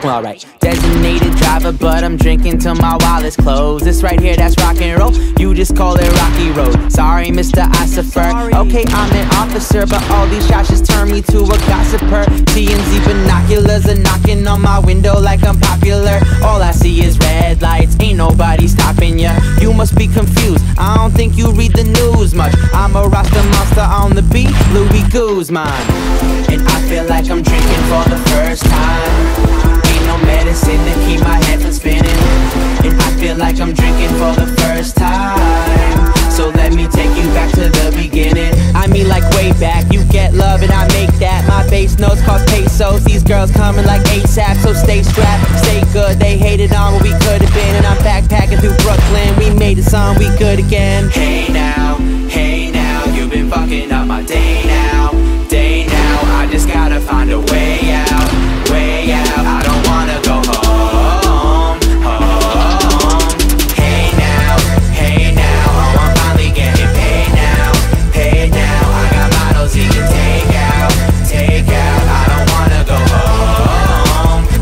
Alright, designated driver, but I'm drinking till my wallet's closed. This right here, that's rock and roll. You just call it Rocky Road. Sorry, Mr. Ossifer. Okay, I'm an officer, but all these shots just turn me to a gossiper. TMZ binoculars are knocking on my window like I'm popular. All I see is red lights, ain't nobody stopping ya. You must be confused, I don't think you read the news much. I'm a Rasta monster on the beat, Louis Guzman. And I feel like I'm drinking for the first time. Ain't no medicine to keep my head from spinning. And I feel like I'm drinking for the first time. So let me take you back to the beginning. I mean like way back, you get love and I make that. My bass notes cost pesos, these girls coming like ASAP. So stay strapped, stay good, they hated on what we could have been. And I'm backpacking through Brooklyn, we made a song, we good again. Hey now, you've been fucking up my day now. I just gotta find a way out, way out. I don't wanna go home. Hey now, oh I'm finally getting paid now. I got models he can take out. I don't wanna go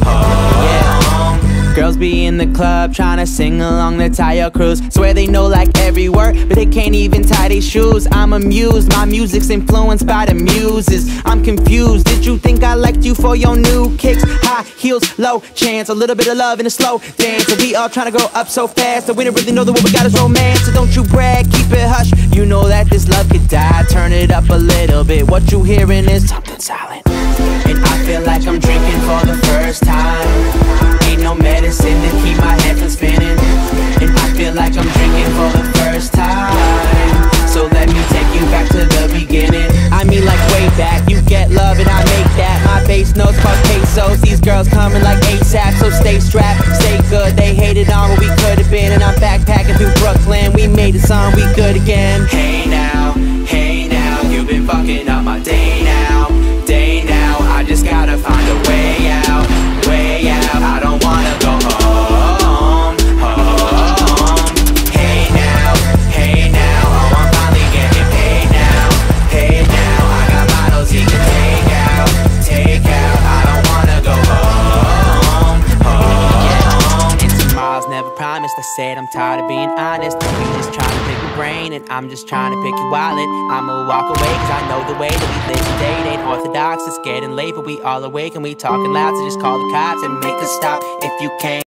home. Girls be in the club tryna sing along the Tayo Cruz. Swear they know like every word, but they can't even tie their shoes. I'm amused, my music's influenced by the muses. I'm confused, did you think I liked you for your new kicks? High heels, low chance, a little bit of love in a slow dance. And we all tryna go up so fast that we don't really know that what we got is romance. So don't you brag, keep it hush, you know that this love could die. Turn it up a little bit, what you hearing is something silent. And I feel like I'm drinking for the first time. Ain't no medicine to keep my head from spinning. And I feel like I'm drinking for the first time. So let me take you back to the beginning. I mean like way back, you get love and I make that. My bass notes cost pesos, these girls coming like ASAP. So stay strapped, stay good, they hated on what we could have been. And I'm backpacking through Brooklyn, we made a song, we good again. Hey now, you've been fucking up my day now. I just gotta find a way out, way out. I don't wanna go home. Hey now, oh I'm finally getting paid now. I got models he can take out. I don't wanna go home. And tomorrow's never promised. I said I'm tired of being honest. You just trying to pick your brain and I'm just trying to pick your wallet. I'ma walk away cause I know the way that we live today it ain't orthodox. It's getting late but we all awake and we talking loud. So just call the cops and make a stop if you can.